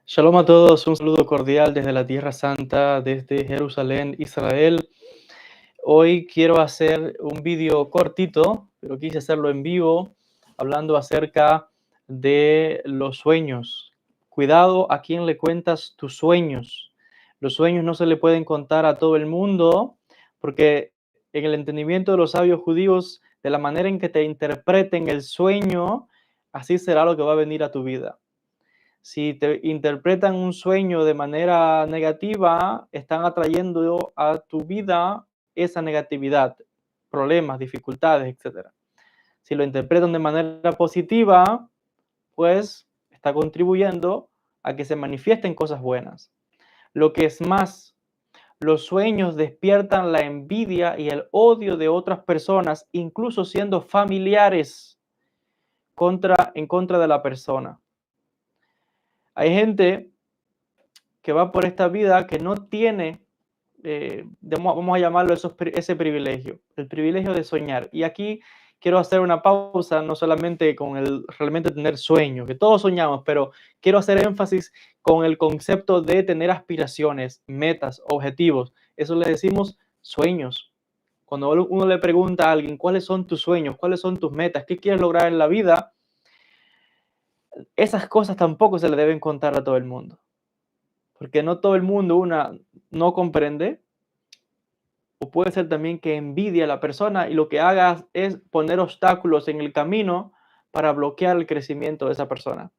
Shalom a todos, un saludo cordial desde la Tierra Santa, desde Jerusalén, Israel. Hoy quiero hacer un vídeo cortito, pero quise hacerlo en vivo, hablando acerca de los sueños. Cuidado a quién le cuentas tus sueños. Los sueños no se le pueden contar a todo el mundo, porque en el entendimiento de los sabios judíos, de la manera en que te interpreten el sueño, así será lo que va a venir a tu vida. Si te interpretan un sueño de manera negativa, están atrayendo a tu vida esa negatividad, problemas, dificultades, etcétera. Si lo interpretan de manera positiva, pues está contribuyendo a que se manifiesten cosas buenas. Lo que es más, los sueños despiertan la envidia y el odio de otras personas, incluso siendo familiares en contra de la persona. Hay gente que va por esta vida que no tiene, vamos a llamarlo ese privilegio, el privilegio de soñar. Y aquí quiero hacer una pausa, no solamente con el realmente tener sueños, que todos soñamos, pero quiero hacer énfasis con el concepto de tener aspiraciones, metas, objetivos. Eso le decimos sueños. Cuando uno le pregunta a alguien, ¿cuáles son tus sueños? ¿Cuáles son tus metas? ¿Qué quieres lograr en la vida? Esas cosas tampoco se le deben contar a todo el mundo. Porque no todo el mundo no comprende, o puede ser también que envidia a la persona y lo que haga es poner obstáculos en el camino para bloquear el crecimiento de esa persona.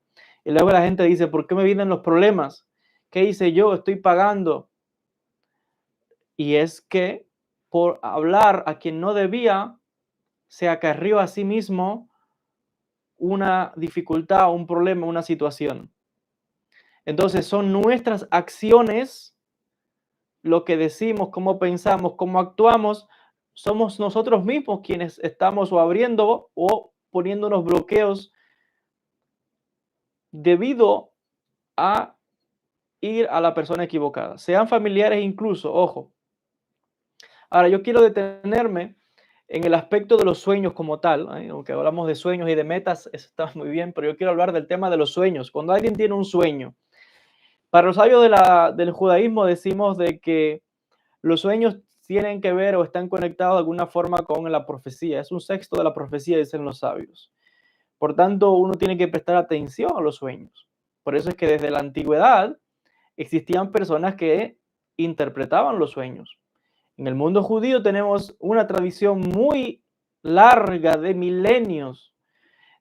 Y luego la gente dice, ¿por qué me vienen los problemas? ¿Qué hice yo? Estoy pagando. Y es que por hablar a quien no debía, se acarrió a sí mismo una dificultad, un problema, una situación. Entonces son nuestras acciones, lo que decimos, cómo pensamos, cómo actuamos, somos nosotros mismos quienes estamos o abriendo o poniendo unos bloqueos debido a ir a la persona equivocada, sean familiares incluso, ojo. Ahora, yo quiero detenerme en el aspecto de los sueños como tal, aunque hablamos de sueños y de metas, eso está muy bien, pero yo quiero hablar del tema de los sueños. Cuando alguien tiene un sueño, para los sabios del judaísmo decimos de que los sueños tienen que ver o están conectados de alguna forma con la profecía. Es un sexto de la profecía, dicen los sabios. Por tanto, uno tiene que prestar atención a los sueños. Por eso es que desde la antigüedad existían personas que interpretaban los sueños. En el mundo judío tenemos una tradición muy larga de milenios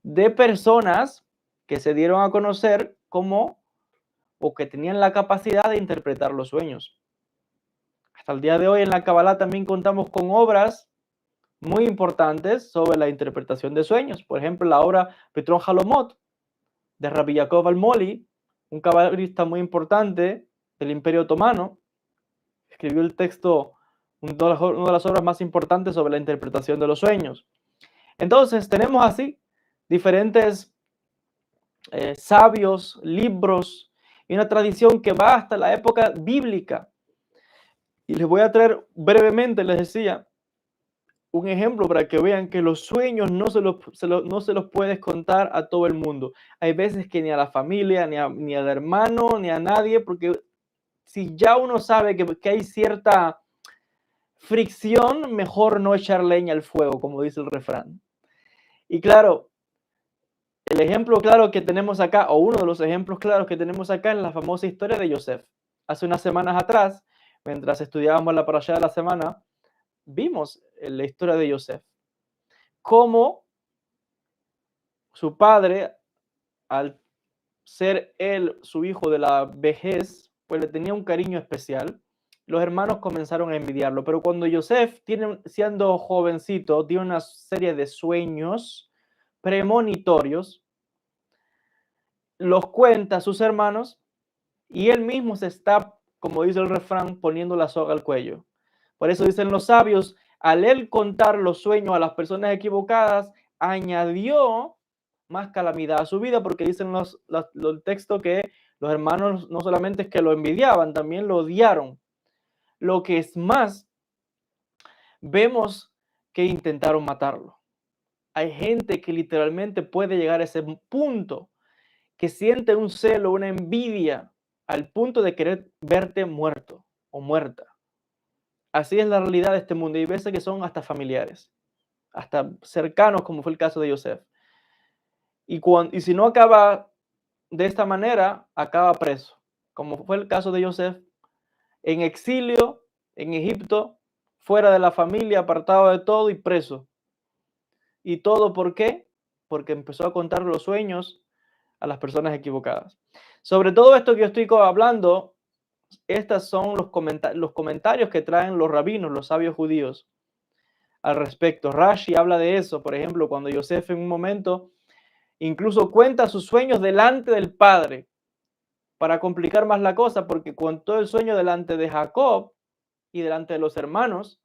de personas que se dieron a conocer como o que tenían la capacidad de interpretar los sueños. Hasta el día de hoy en la Kabbalah también contamos con obras muy importantes sobre la interpretación de sueños. Por ejemplo, la obra Petron Halomot de Rabbi Yaakov Almoli, un cabalista muy importante del Imperio Otomano, escribió el texto, una de las obras más importantes sobre la interpretación de los sueños. Entonces, tenemos así diferentes sabios, libros y una tradición que va hasta la época bíblica. Y les voy a traer brevemente, les decía, un ejemplo para que vean que los sueños no se los puedes contar a todo el mundo. Hay veces que ni a la familia, ni al hermano, ni a nadie, porque si ya uno sabe que hay cierta fricción, mejor no echar leña al fuego, como dice el refrán. Y claro, el ejemplo claro que tenemos acá, o uno de los ejemplos claros que tenemos acá, es la famosa historia de Yosef. Hace unas semanas atrás, mientras estudiábamos la parashá de la semana, vimos la historia de Yosef. Cómo su padre, al ser él su hijo de la vejez, pues le tenía un cariño especial. Los hermanos comenzaron a envidiarlo, pero cuando Yosef, siendo jovencito, tiene una serie de sueños premonitorios, los cuenta a sus hermanos y él mismo se está, como dice el refrán, poniendo la soga al cuello. Por eso dicen los sabios, al él contar los sueños a las personas equivocadas, añadió más calamidad a su vida, porque dicen los textos que los hermanos no solamente es que lo envidiaban, también lo odiaron. Lo que es más, vemos que intentaron matarlo. Hay gente que literalmente puede llegar a ese punto, que siente un celo, una envidia al punto de querer verte muerto o muerta. Así es la realidad de este mundo. Y hay veces que son hasta familiares, hasta cercanos, como fue el caso de Yosef. Y si no acaba de esta manera, acaba preso, como fue el caso de Yosef, en exilio, en Egipto, fuera de la familia, apartado de todo y preso. ¿Y todo por qué? Porque empezó a contar los sueños a las personas equivocadas. Sobre todo esto que yo estoy hablando, estos son los comentarios que traen los rabinos, los sabios judíos al respecto. Rashi habla de eso, por ejemplo, cuando Yosef en un momento incluso cuenta sus sueños delante del padre, para complicar más la cosa, porque contó el sueño delante de Jacob y delante de los hermanos,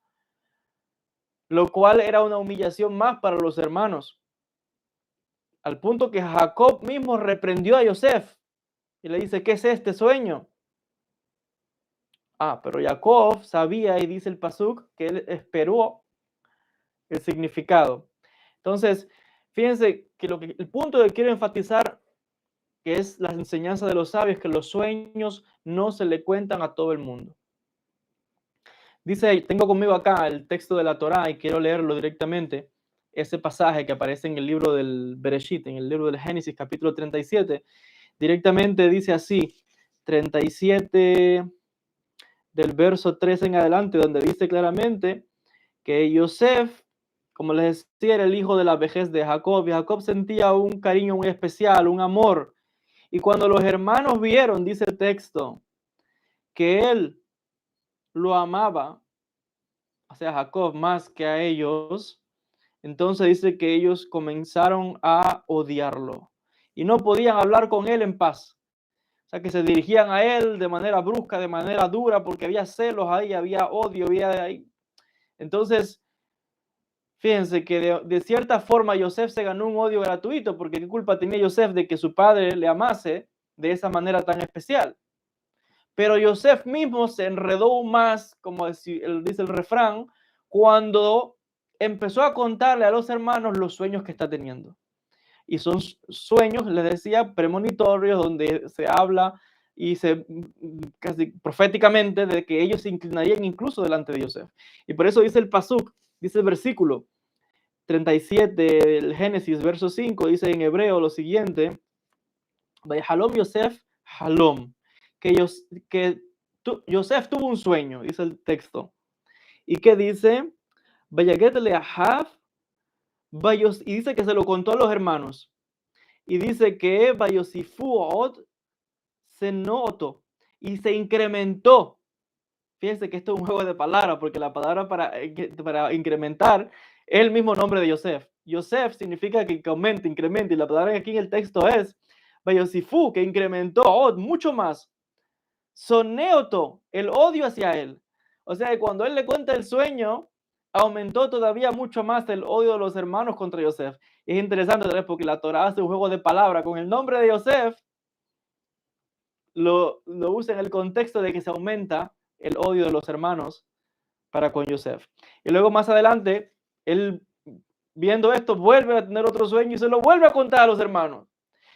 lo cual era una humillación más para los hermanos, al punto que Jacob mismo reprendió a Yosef y le dice, ¿qué es este sueño? Pero Jacob sabía, y dice el Pasuk, que él esperó el significado. Entonces, fíjense que el punto que quiero enfatizar, que es la enseñanza de los sabios, que los sueños no se le cuentan a todo el mundo. Dice, tengo conmigo acá el texto de la Torá y quiero leerlo directamente, ese pasaje que aparece en el libro del Bereshit, en el libro del Génesis, capítulo 37, directamente dice así, 37 del verso 3 en adelante, donde dice claramente que Yosef, como les decía, era el hijo de la vejez de Jacob, y Jacob sentía un cariño muy especial, un amor, y cuando los hermanos vieron, dice el texto, que él lo amaba, o sea, Jacob más que a ellos, entonces dice que ellos comenzaron a odiarlo y no podían hablar con él en paz. O sea, que se dirigían a él de manera brusca, de manera dura, porque había celos ahí, había odio, había ahí. Entonces, fíjense que de cierta forma Yosef se ganó un odio gratuito, porque qué culpa tenía Yosef de que su padre le amase de esa manera tan especial. Pero Yosef mismo se enredó más, como dice el refrán, cuando empezó a contarle a los hermanos los sueños que está teniendo. Y son sueños, les decía, premonitorios, donde se habla y se casi proféticamente de que ellos se inclinarían incluso delante de Yosef. Y por eso dice el Pasuk, dice el versículo 37 del Génesis, verso 5, dice en hebreo lo siguiente, Halom Yosef, Halom, que Yosef tuvo un sueño, dice el texto. ¿Y qué dice? Y dice que se lo contó a los hermanos. Y dice que Vayosifuot se notó y se incrementó. Fíjense que esto es un juego de palabras, porque la palabra para incrementar es el mismo nombre de Yosef. Yosef significa que aumenta, incrementa, y la palabra aquí en el texto es Vayosifu, que incrementó mucho más. Soneoto, el odio hacia él. O sea, que cuando él le cuenta el sueño, aumentó todavía mucho más el odio de los hermanos contra Yosef. Es interesante, ¿verdad? Porque la Torah hace un juego de palabras con el nombre de Yosef, lo usa en el contexto de que se aumenta el odio de los hermanos para con Yosef. Y luego más adelante, él viendo esto, vuelve a tener otro sueño y se lo vuelve a contar a los hermanos.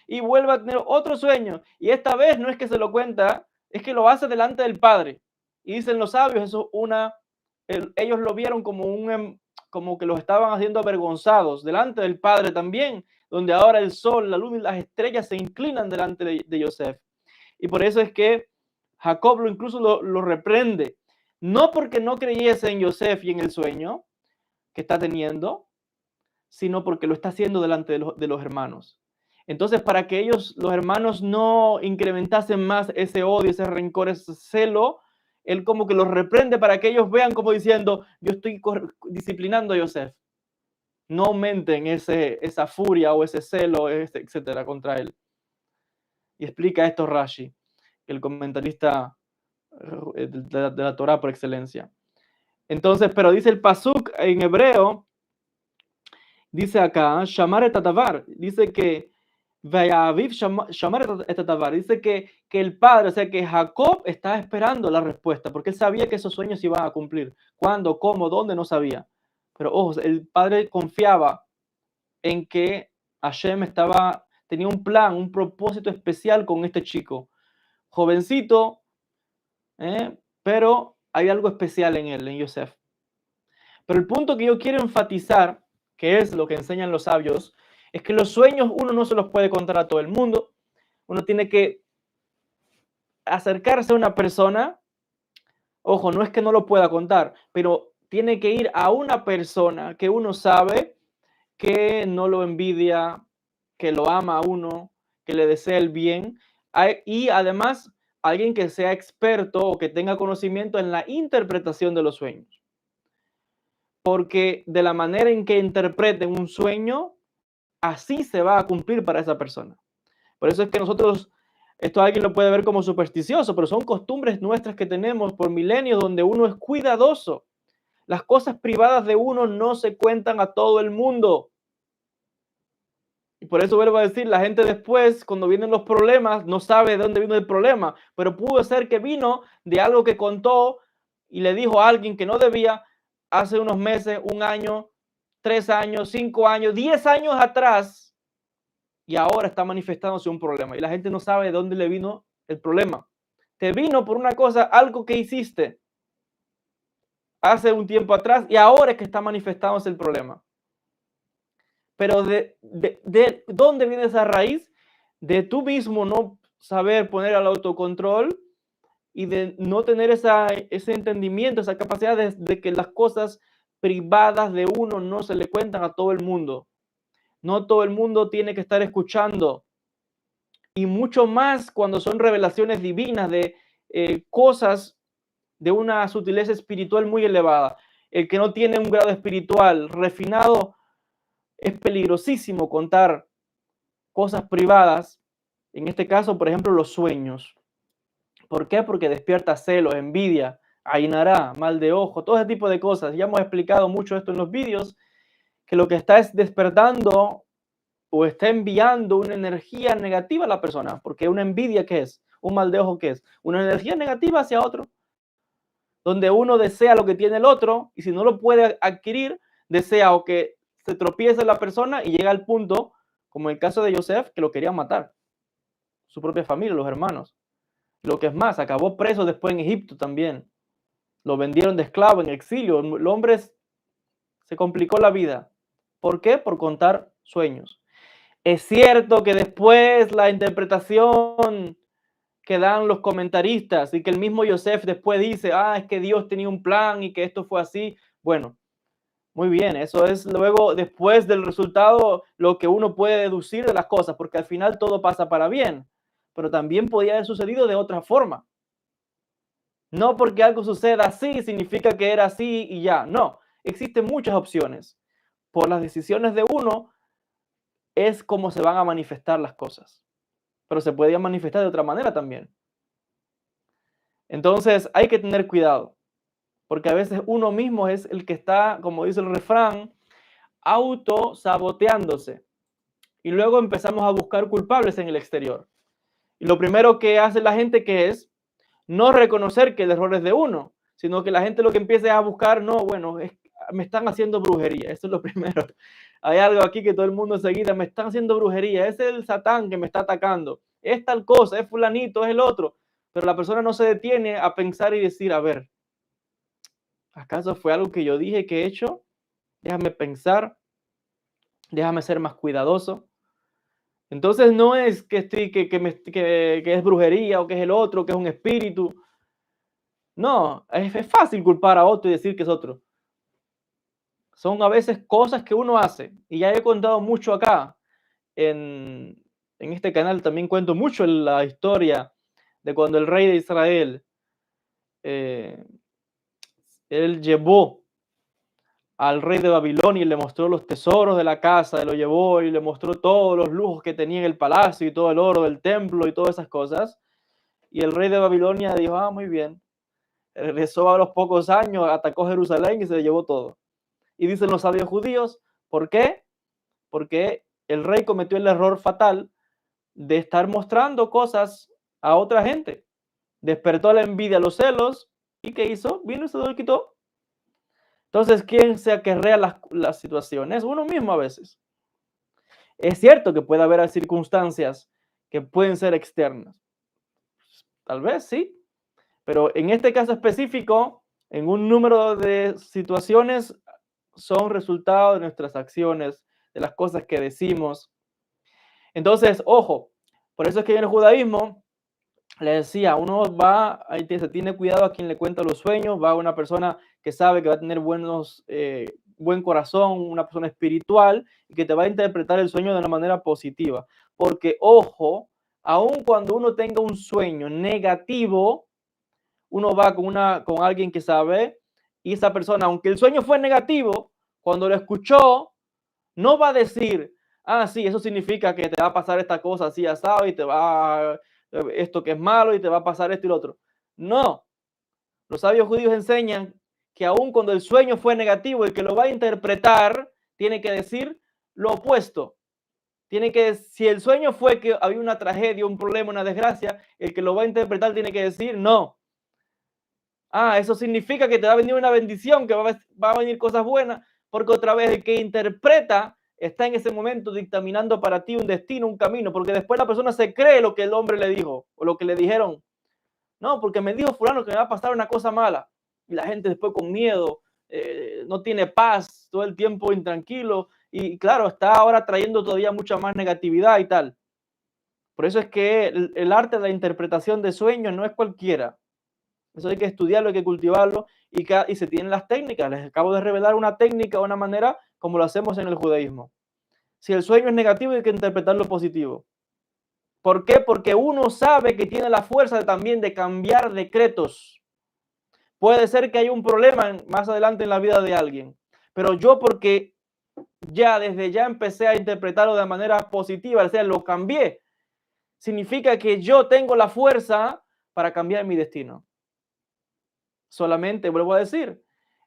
Y vuelve a tener otro sueño. Y esta vez no es que se lo cuenta, es que lo hace delante del Padre. Y dicen los sabios, eso ellos lo vieron como que los estaban haciendo avergonzados delante del Padre también, donde ahora el sol, la luna y las estrellas se inclinan delante de Yosef. Y por eso es que Jacob incluso lo reprende, no porque no creyese en Yosef y en el sueño que está teniendo, sino porque lo está haciendo delante de los hermanos. Entonces, para que ellos, los hermanos, no incrementasen más ese odio, ese rencor, ese celo, él como que los reprende para que ellos vean como diciendo, yo estoy disciplinando a Yosef. No aumenten esa furia o ese celo, etcétera, contra él. Y explica esto Rashi, el comentarista de la Torah por excelencia. Entonces, pero dice el Pasuk en hebreo, dice acá, Shamar et Atavar, dice que dice que el padre, o sea que Jacob estaba esperando la respuesta, porque él sabía que esos sueños se iban a cumplir. ¿Cuándo, cómo, dónde? No sabía. Pero ojo, el padre confiaba en que Hashem tenía un plan, un propósito especial con este chico, jovencito, pero hay algo especial en él, en Yosef. Pero el punto que yo quiero enfatizar, que es lo que enseñan los sabios, es que los sueños uno no se los puede contar a todo el mundo. Uno tiene que acercarse a una persona. Ojo, no es que no lo pueda contar, pero tiene que ir a una persona que uno sabe que no lo envidia, que lo ama a uno, que le desea el bien, y además alguien que sea experto o que tenga conocimiento en la interpretación de los sueños. Porque de la manera en que interpreten un sueño, así se va a cumplir para esa persona. Por eso es que nosotros, esto alguien lo puede ver como supersticioso, pero son costumbres nuestras que tenemos por milenios donde uno es cuidadoso. Las cosas privadas de uno no se cuentan a todo el mundo. Y por eso vuelvo a decir, la gente después, cuando vienen los problemas, no sabe de dónde vino el problema, pero pudo ser que vino de algo que contó y le dijo a alguien que no debía hace unos meses, un año, 3 años, 5 años, 10 años atrás, y ahora está manifestándose un problema. Y la gente no sabe de dónde le vino el problema. Te vino por una cosa, algo que hiciste hace un tiempo atrás, y ahora es que está manifestándose el problema. Pero de dónde viene esa raíz, de tú mismo no saber poner al autocontrol y de no tener ese entendimiento, esa capacidad de que las cosas privadas de uno no se le cuentan a todo el mundo. No todo el mundo tiene que estar escuchando. Y mucho más cuando son revelaciones divinas de cosas de una sutileza espiritual muy elevada. El que no tiene un grado espiritual refinado, es peligrosísimo contar cosas privadas, en este caso, por ejemplo, los sueños. ¿Por qué? Porque despierta celos, envidia, ainará, mal de ojo, todo ese tipo de cosas. Ya hemos explicado mucho esto en los vídeos, que lo que está es despertando o está enviando una energía negativa a la persona, porque una envidia, ¿qué es? Un mal de ojo, ¿qué es? Una energía negativa hacia otro, donde uno desea lo que tiene el otro y si no lo puede adquirir, desea o que se tropiece la persona y llega al punto, como en el caso de Yosef, que lo querían matar, su propia familia, los hermanos. Lo que es más, acabó preso después en Egipto también. Lo vendieron de esclavo en exilio. El hombre se complicó la vida. ¿Por qué? Por contar sueños. Es cierto que después la interpretación que dan los comentaristas y que el mismo Yosef después dice, es que Dios tenía un plan y que esto fue así. Bueno, muy bien, eso es luego, después del resultado, lo que uno puede deducir de las cosas, porque al final todo pasa para bien, pero también podía haber sucedido de otra forma. No porque algo suceda así significa que era así y ya, no, existen muchas opciones. Por las decisiones de uno es como se van a manifestar las cosas, pero se podían manifestar de otra manera también. Entonces hay que tener cuidado, porque a veces uno mismo es el que está, como dice el refrán, autosaboteándose. Y luego empezamos a buscar culpables en el exterior. Y lo primero que hace la gente que es no reconocer que el error es de uno, sino que la gente lo que empieza es a buscar, no, bueno, me están haciendo brujería, eso es lo primero. Hay algo aquí que todo el mundo enseguida, me están haciendo brujería, es el Satán que me está atacando, es tal cosa, es fulanito, es el otro. Pero la persona no se detiene a pensar y decir, a ver, ¿acaso fue algo que yo dije que he hecho? Déjame pensar, déjame ser más cuidadoso. Entonces no es que es brujería o que es el otro, que es un espíritu. No, es fácil culpar a otro y decir que es otro. Son a veces cosas que uno hace. Y ya he contado mucho acá. En este canal también cuento mucho la historia de cuando el rey de Israel, eh, él llevó al rey de Babilonia y le mostró los tesoros de la casa, lo llevó y le mostró todos los lujos que tenía en el palacio y todo el oro del templo y todas esas cosas. Y el rey de Babilonia dijo, muy bien. Regresó a los pocos años, atacó Jerusalén y se llevó todo. Y dicen los sabios judíos, ¿por qué? Porque el rey cometió el error fatal de estar mostrando cosas a otra gente. Despertó la envidia, los celos, ¿y qué hizo? Vino y se lo quitó. Entonces, ¿quién se acarrea las situaciones? Uno mismo a veces. Es cierto que puede haber circunstancias que pueden ser externas. Tal vez sí, pero en este caso específico, en un número de situaciones, son resultado de nuestras acciones, de las cosas que decimos. Entonces, ojo, por eso es que en el judaísmo le decía, uno va, ahí se tiene cuidado a quien le cuenta los sueños, va a una persona que sabe que va a tener buen corazón, una persona espiritual y que te va a interpretar el sueño de una manera positiva. Porque, ojo, aun cuando uno tenga un sueño negativo, uno va con alguien que sabe y esa persona, aunque el sueño fue negativo, cuando lo escuchó, no va a decir, ah, sí, eso significa que te va a pasar esta cosa así asado y te va esto que es malo y te va a pasar esto y lo otro. No, los sabios judíos enseñan que aun cuando el sueño fue negativo, el que lo va a interpretar tiene que decir lo opuesto. Tiene que, si el sueño fue que había una tragedia, un problema, una desgracia, el que lo va a interpretar tiene que decir no. Ah, eso significa que te va a venir una bendición, que va a venir cosas buenas, porque otra vez el que interpreta está en ese momento dictaminando para ti un destino, un camino, porque después la persona se cree lo que el hombre le dijo o lo que le dijeron. No, porque me dijo fulano que me va a pasar una cosa mala. Y la gente después con miedo, no tiene paz, todo el tiempo intranquilo. Y claro, está ahora trayendo todavía mucha más negatividad y tal. Por eso es que el arte de la interpretación de sueños no es cualquiera. Eso hay que estudiarlo, hay que cultivarlo y se tienen las técnicas. Les acabo de revelar una técnica, una manera como lo hacemos en el judaísmo. Si el sueño es negativo, hay que interpretarlo positivo. ¿Por qué? Porque uno sabe que tiene la fuerza también de cambiar decretos. Puede ser que haya un problema más adelante en la vida de alguien, pero yo porque desde ya empecé a interpretarlo de manera positiva, o sea, lo cambié, significa que yo tengo la fuerza para cambiar mi destino. Solamente, vuelvo a decir,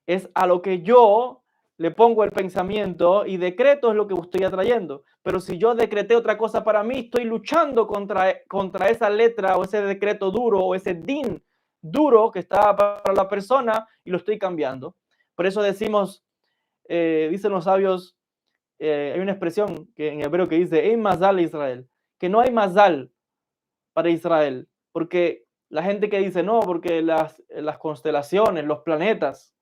es a lo que yo le pongo el pensamiento y decreto es lo que estoy atrayendo. Pero si yo decreté otra cosa para mí, estoy luchando contra esa letra o ese decreto duro o ese din duro que está para la persona y lo estoy cambiando. Por eso decimos, dicen los sabios, hay una expresión que en hebreo que dice, "Ein mazal Israel", que no hay mazal para Israel, porque la gente que dice no, porque las constelaciones, los planetas,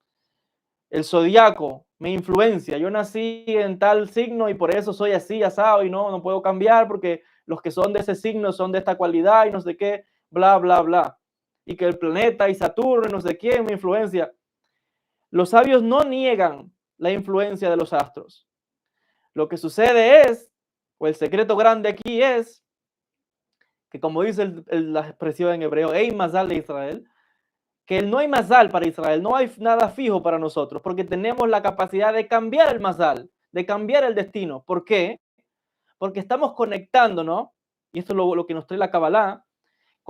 el zodiaco me influencia. Yo nací en tal signo y por eso soy así, asado, y no puedo cambiar porque los que son de ese signo son de esta cualidad y no sé qué, bla, bla, bla. Y que el planeta y Saturno y no sé quién me influencia. Los sabios no niegan la influencia de los astros. Lo que sucede es, o el secreto grande aquí es, que como dice la expresión en hebreo, Ein mazal de Israel, que no hay mazal para Israel, no hay nada fijo para nosotros, porque tenemos la capacidad de cambiar el mazal, de cambiar el destino. ¿Por qué? Porque estamos conectándonos, y esto es lo que nos trae la Kabbalah,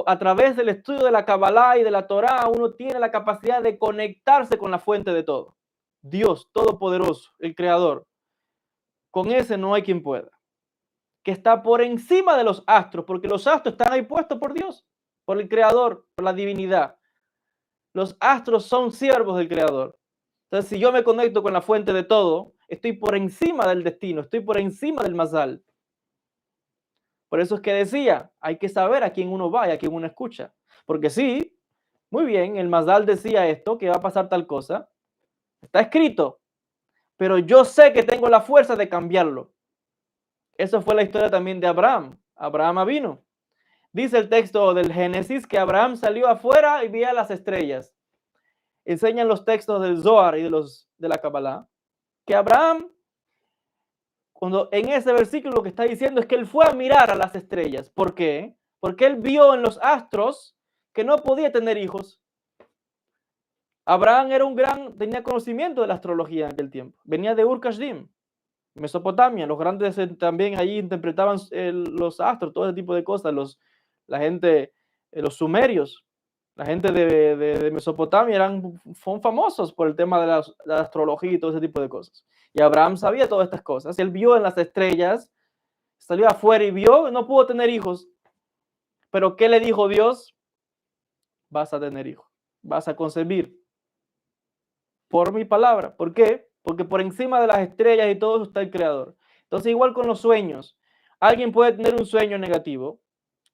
a través del estudio de la Kabbalah y de la Torah, uno tiene la capacidad de conectarse con la fuente de todo. Dios Todopoderoso, el Creador. Con ese no hay quien pueda. Que está por encima de los astros, porque los astros están ahí puestos por Dios, por el Creador, por la divinidad. Los astros son siervos del Creador. Entonces, si yo me conecto con la fuente de todo, estoy por encima del destino, estoy por encima del mazal. Por eso es que decía, hay que saber a quién uno va y a quién uno escucha. Porque sí, muy bien, el mazal decía esto, que va a pasar tal cosa, está escrito, pero yo sé que tengo la fuerza de cambiarlo. Eso fue la historia también de Abraham. Abraham vino. Dice el texto del Génesis que Abraham salió afuera y veía las estrellas. Enseñan los textos del Zohar y de la Kabbalah que Abraham, cuando en ese versículo lo que está diciendo es que él fue a mirar a las estrellas. ¿Por qué? Porque él vio en los astros que no podía tener hijos. Abraham tenía conocimiento de la astrología en aquel tiempo. Venía de Ur-Kasdim, Mesopotamia. Los grandes también allí interpretaban los astros, todo ese tipo de cosas. La gente, los sumerios, la gente de Mesopotamia son famosos por el tema de la astrología y todo ese tipo de cosas. Y Abraham sabía todas estas cosas. Él vio en las estrellas, salió afuera y vio, no pudo tener hijos. Pero ¿qué le dijo Dios? Vas a tener hijos, vas a concebir por mi palabra. ¿Por qué? Porque por encima de las estrellas y todo eso está el Creador. Entonces, igual con los sueños. Alguien puede tener un sueño negativo,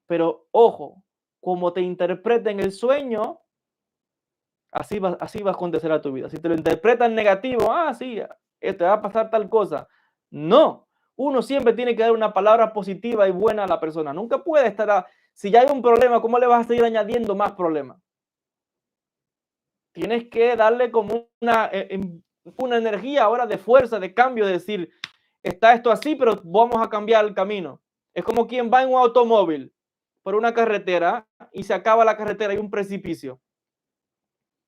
pero ojo, como te interpreten el sueño, así va a acontecer a tu vida. Si te lo interpretan negativo, sí, te va a pasar tal cosa. No, uno siempre tiene que dar una palabra positiva y buena a la persona. Nunca puede estar, si ya hay un problema, ¿cómo le vas a seguir añadiendo más problemas? Tienes que darle como una energía ahora de fuerza, de cambio, de decir, está esto así, pero vamos a cambiar el camino. Es como quien va en un automóvil por una carretera y se acaba la carretera y un precipicio.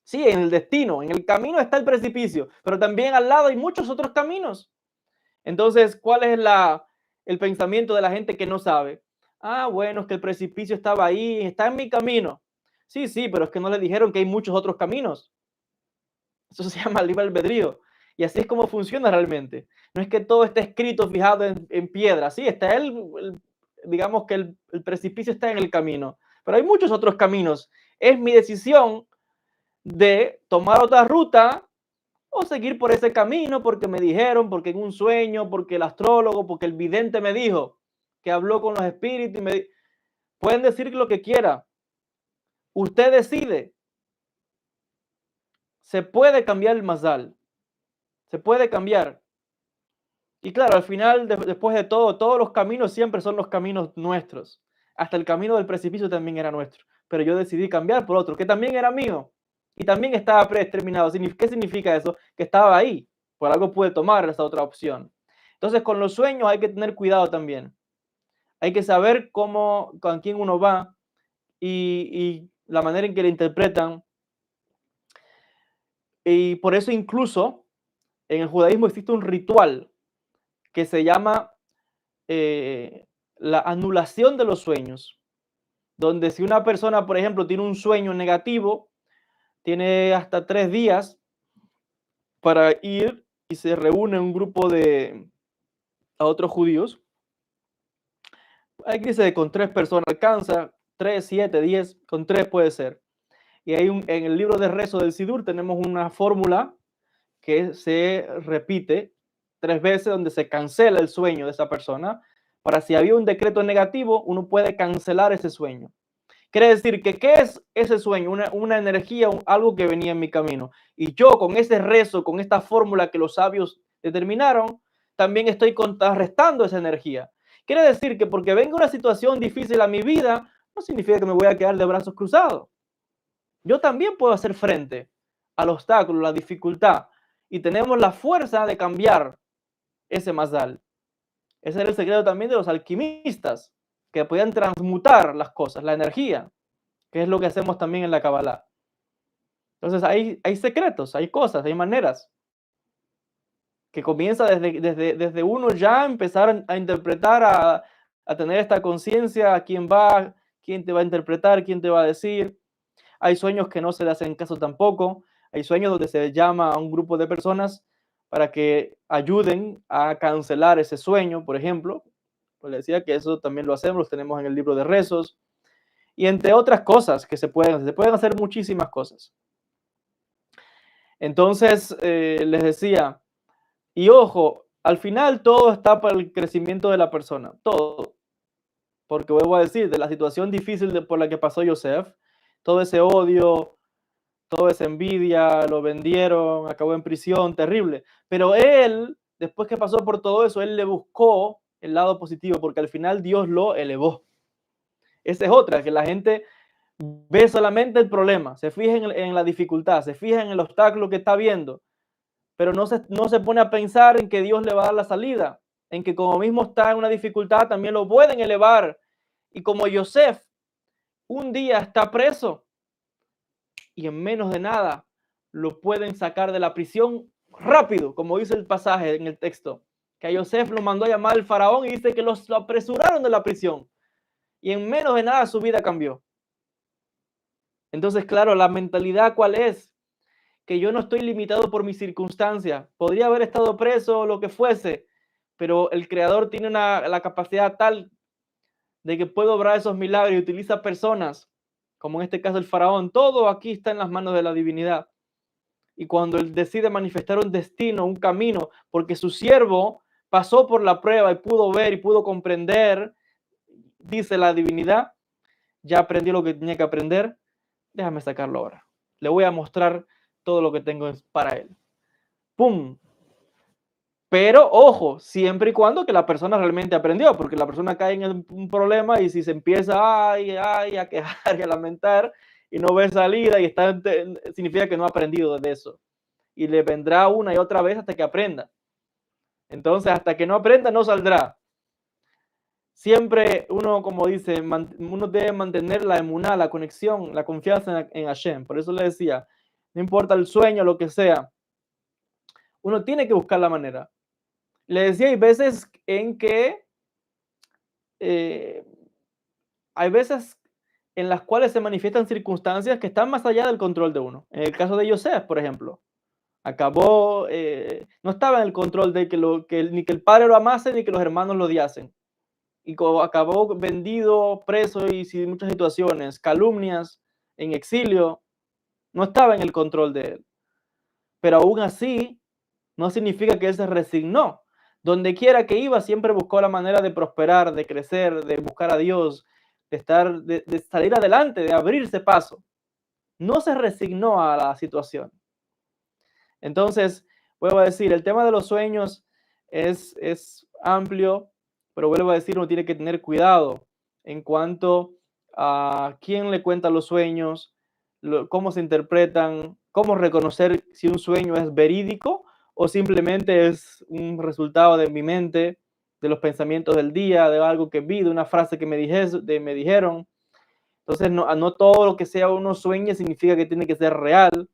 Sí, en el destino, en el camino está el precipicio, pero también al lado hay muchos otros caminos. Entonces, ¿cuál es el pensamiento de la gente que no sabe? Bueno, es que el precipicio estaba ahí, está en mi camino. Sí, sí, pero es que no le dijeron que hay muchos otros caminos. Eso se llama libre albedrío. Y así es como funciona realmente. No es que todo esté escrito, fijado en piedra. Sí, está digamos que el precipicio está en el camino, pero hay muchos otros caminos. Es mi decisión de tomar otra ruta o seguir por ese camino porque me dijeron, porque en un sueño, porque el astrólogo, porque el vidente me dijo que habló con los espíritus pueden decir lo que quiera. Usted decide. Se puede cambiar el mazal. Se puede cambiar. Y claro, al final, después de todo, todos los caminos siempre son los caminos nuestros. Hasta el camino del precipicio también era nuestro. Pero yo decidí cambiar por otro, que también era mío. Y también estaba predeterminado. ¿Qué significa eso? Que estaba ahí. Por algo pude tomar esa otra opción. Entonces, con los sueños hay que tener cuidado también. Hay que saber con quién uno va y la manera en que le interpretan. Y por eso incluso en el judaísmo existe un ritual que se llama la anulación de los sueños, donde si una persona, por ejemplo, tiene un sueño negativo, tiene hasta 3 días para ir y se reúne un grupo a otros judíos. Hay que dice con 3 personas alcanza, 3, 7, 10, con 3 puede ser. Y en el libro de rezo del Sidur tenemos una fórmula que se repite 3 veces donde se cancela el sueño de esa persona. Para si había un decreto negativo, uno puede cancelar ese sueño. Quiere decir que, ¿qué es ese sueño? Una energía, algo que venía en mi camino. Y yo con ese rezo, con esta fórmula que los sabios determinaron, también estoy contrarrestando esa energía. Quiere decir que porque venga una situación difícil a mi vida, no significa que me voy a quedar de brazos cruzados. Yo también puedo hacer frente al obstáculo, la dificultad. Y tenemos la fuerza de cambiar ese mazal. Ese era el secreto también de los alquimistas, que podían transmutar las cosas, la energía, que es lo que hacemos también en la Kabbalah. Entonces hay secretos, hay cosas, hay maneras que comienza desde uno ya empezar a interpretar, a tener esta conciencia, a quién va, quién te va a interpretar, quién te va a decir. Hay sueños que no se le hacen caso tampoco. Hay sueños donde se llama a un grupo de personas para que ayuden a cancelar ese sueño, por ejemplo. Pues le decía que eso también lo hacemos, lo tenemos en el libro de rezos. Y entre otras cosas que se pueden hacer muchísimas cosas. Entonces, les decía, y ojo, al final todo está para el crecimiento de la persona, todo. Porque vuelvo a decir, de la situación difícil por la que pasó Yosef, todo ese odio, toda esa envidia, lo vendieron, acabó en prisión, terrible. Pero él, después que pasó por todo eso, él le buscó el lado positivo, porque al final Dios lo elevó. Esa es otra, que la gente ve solamente el problema, se fija en la dificultad, se fija en el obstáculo que está viendo, pero no se pone a pensar en que Dios le va a dar la salida, en que como mismo está en una dificultad, también lo pueden elevar. Y como Yosef, un día está preso y en menos de nada lo pueden sacar de la prisión rápido, como dice el pasaje en el texto, que a Yosef lo mandó a llamar el faraón y dice que lo apresuraron de la prisión y en menos de nada su vida cambió. Entonces, claro, la mentalidad ¿cuál es? Que yo no estoy limitado por mis circunstancias. Podría haber estado preso o lo que fuese, pero el Creador tiene la capacidad tal de que puede obrar esos milagros y utiliza personas, como en este caso el faraón. Todo aquí está en las manos de la divinidad. Y cuando él decide manifestar un destino, un camino, porque su siervo pasó por la prueba y pudo ver y pudo comprender, dice la divinidad, ya aprendí lo que tenía que aprender, déjame sacarlo ahora. Le voy a mostrar todo lo que tengo para él. ¡Pum! Pero ojo, siempre y cuando que la persona realmente aprendió, porque la persona cae en un problema y si se empieza a quejar y a lamentar y no ve salida y significa que no ha aprendido de eso. Y le vendrá una y otra vez hasta que aprenda. Entonces, hasta que no aprenda, no saldrá. Siempre uno, como dice, uno debe mantener la emuná, la conexión, la confianza en Hashem. Por eso le decía, no importa el sueño, lo que sea, uno tiene que buscar la manera. Le decía, hay veces en que hay veces en las cuales se manifiestan circunstancias que están más allá del control de uno. En el caso de Yosef, por ejemplo, no estaba en el control de ni que el padre lo amase ni que los hermanos lo odiasen. Y acabó vendido, preso y sin muchas situaciones, calumnias, en exilio. No estaba en el control de él. Pero aún así, no significa que él se resignó. Donde quiera que iba, siempre buscó la manera de prosperar, de crecer, de buscar a Dios, de salir adelante, de abrirse paso. No se resignó a la situación. Entonces, vuelvo a decir, el tema de los sueños es amplio, pero vuelvo a decir, uno tiene que tener cuidado en cuanto a quién le cuenta los sueños, cómo se interpretan, cómo reconocer si un sueño es verídico o simplemente es un resultado de mi mente, de los pensamientos del día, de algo que vi, de una frase que me dijeron. Entonces, no todo lo que sea uno sueñe significa que tiene que ser real,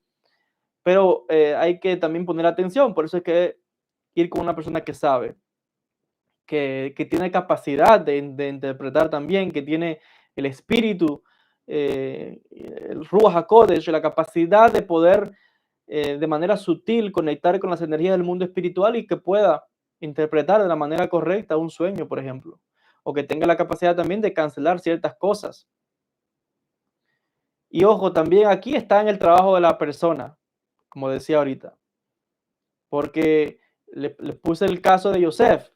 pero hay que también poner atención. Por eso es que ir con una persona que sabe, que tiene capacidad de interpretar también, que tiene el espíritu, el Ruach HaKodesh, la capacidad de poder de manera sutil conectar con las energías del mundo espiritual y que pueda interpretar de la manera correcta un sueño, por ejemplo, o que tenga la capacidad también de cancelar ciertas cosas. Y ojo, también aquí está en el trabajo de la persona, como decía ahorita, porque le puse el caso de Yosef,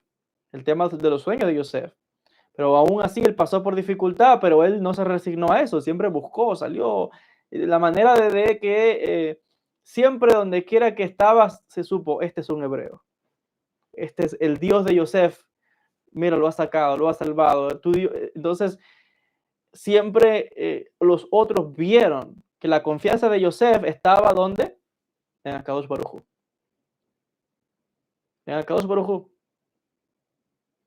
el tema de los sueños de Yosef. Pero aún así él pasó por dificultad, pero él no se resignó a eso, siempre buscó, salió. La manera de que siempre donde quiera que estaba se supo, este es un hebreo. Este es el Dios de Yosef. Mira, lo ha sacado, lo ha salvado. Entonces, siempre los otros vieron que la confianza de Yosef estaba ¿dónde? En Akadosh Baruj Hu. En Akadosh Baruj Hu.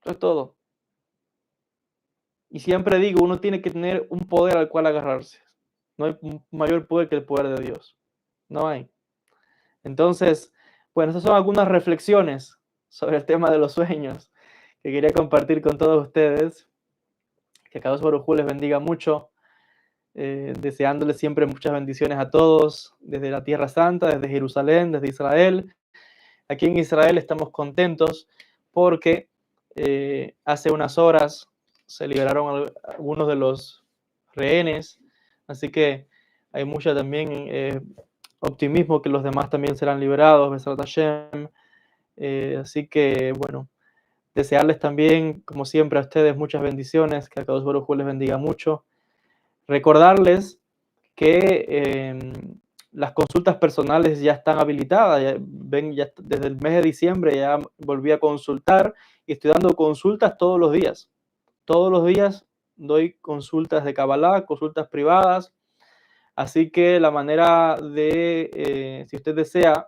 Eso es todo. Y siempre digo, uno tiene que tener un poder al cual agarrarse. No hay mayor poder que el poder de Dios. No hay. Entonces, bueno, esas son algunas reflexiones sobre el tema de los sueños que quería compartir con todos ustedes. Que Akadosh Baruj Hu les bendiga mucho. Deseándoles siempre muchas bendiciones a todos, desde la Tierra Santa, desde Jerusalén, desde Israel. Aquí en Israel estamos contentos porque hace unas horas se liberaron algunos de los rehenes, así que hay mucho también optimismo que los demás también serán liberados, Besrat Hashem. Así que bueno, desearles también, como siempre, a ustedes muchas bendiciones, que a Akadosh Baruj Hu les bendiga mucho. Recordarles que las consultas personales ya están habilitadas. Ya desde el mes de diciembre ya volví a consultar y estoy dando consultas todos los días. Todos los días doy consultas de Kabbalah, consultas privadas. Así que la manera de, si usted desea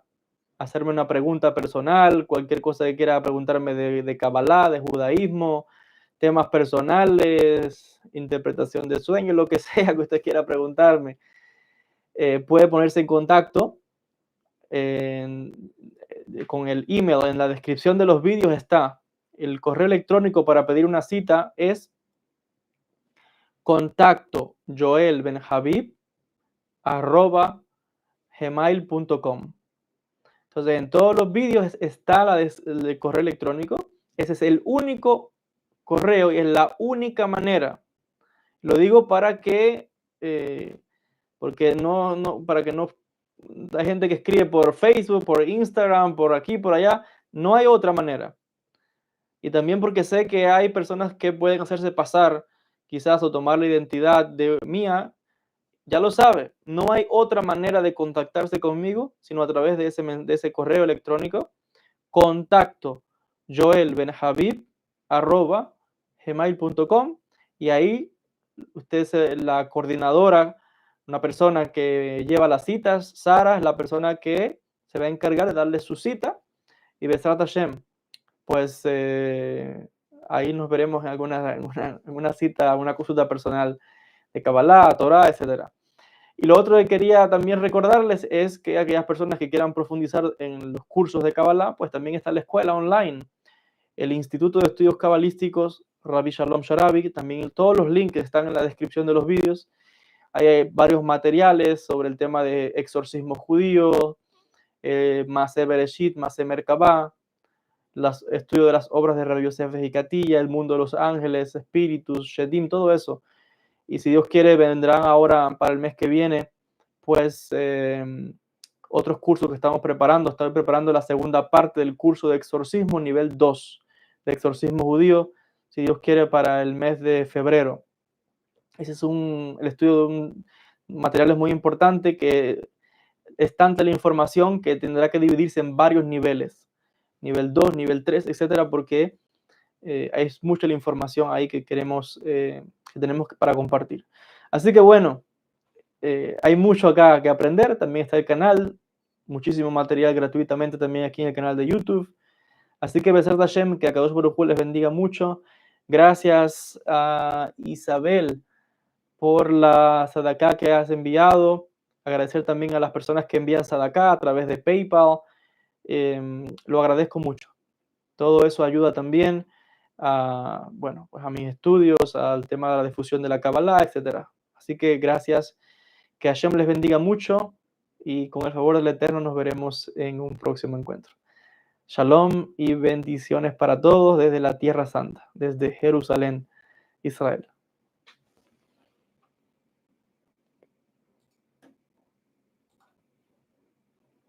hacerme una pregunta personal, cualquier cosa que quiera preguntarme de Kabbalah, de judaísmo, temas personales, interpretación de sueños, lo que sea que usted quiera preguntarme, puede ponerse en contacto con el email. En la descripción de los vídeos está el correo electrónico para pedir una cita, es contacto joelbenhabib@gmail.com. Entonces, en todos los vídeos está el correo electrónico. Ese es el único correo y es la única manera. Lo digo para que, porque para que no, hay gente que escribe por Facebook, por Instagram, por aquí, por allá. No hay otra manera. Y también porque sé que hay personas que pueden hacerse pasar quizás o tomar la identidad de mía, ya lo sabe, no hay otra manera de contactarse conmigo sino a través de ese correo electrónico, contacto joelbenhabib@gmail.com, y ahí usted es la coordinadora, una persona que lleva las citas. Sara es la persona que se va a encargar de darle su cita, y Besrat Hashem, pues ahí nos veremos en alguna cita, una consulta personal de Kabbalah, Torah, etcétera. Y lo otro que quería también recordarles es que aquellas personas que quieran profundizar en los cursos de Kabbalah, pues también está la escuela online, el Instituto de Estudios Cabalísticos Rabbi Shalom Sharabi. También todos los links están en la descripción de los vídeos. Hay varios materiales sobre el tema de exorcismo judío, Masé Bereshit, Masé Merkabah, estudio de las obras de Rabbi Yosef Hikatilla, el mundo de los ángeles, espíritus, Shedim, todo eso. Y si Dios quiere, vendrán ahora para el mes que viene, pues otros cursos que estamos preparando. Estoy preparando la segunda parte del curso de exorcismo, nivel 2, de exorcismo judío, si Dios quiere, para el mes de febrero. Ese es el estudio de un material muy importante, que es tanta la información que tendrá que dividirse en varios niveles, nivel 2, nivel 3, etcétera, porque es mucha la información ahí que tenemos para compartir. Así que bueno, hay mucho acá que aprender. También está el canal, muchísimo material gratuitamente también aquí en el canal de YouTube. Así que Besar Hashem, que a Kadosh Baruj Hu les bendiga mucho. Gracias a Isabel por la Sadaká que has enviado. Agradecer también a las personas que envían Sadaká a través de PayPal. Lo agradezco mucho. Todo eso ayuda también a, bueno, pues a mis estudios, al tema de la difusión de la Kabbalah, etc. Así que gracias, que Hashem les bendiga mucho, y con el favor del Eterno nos veremos en un próximo encuentro. Shalom y bendiciones para todos desde la Tierra Santa, desde Jerusalén, Israel.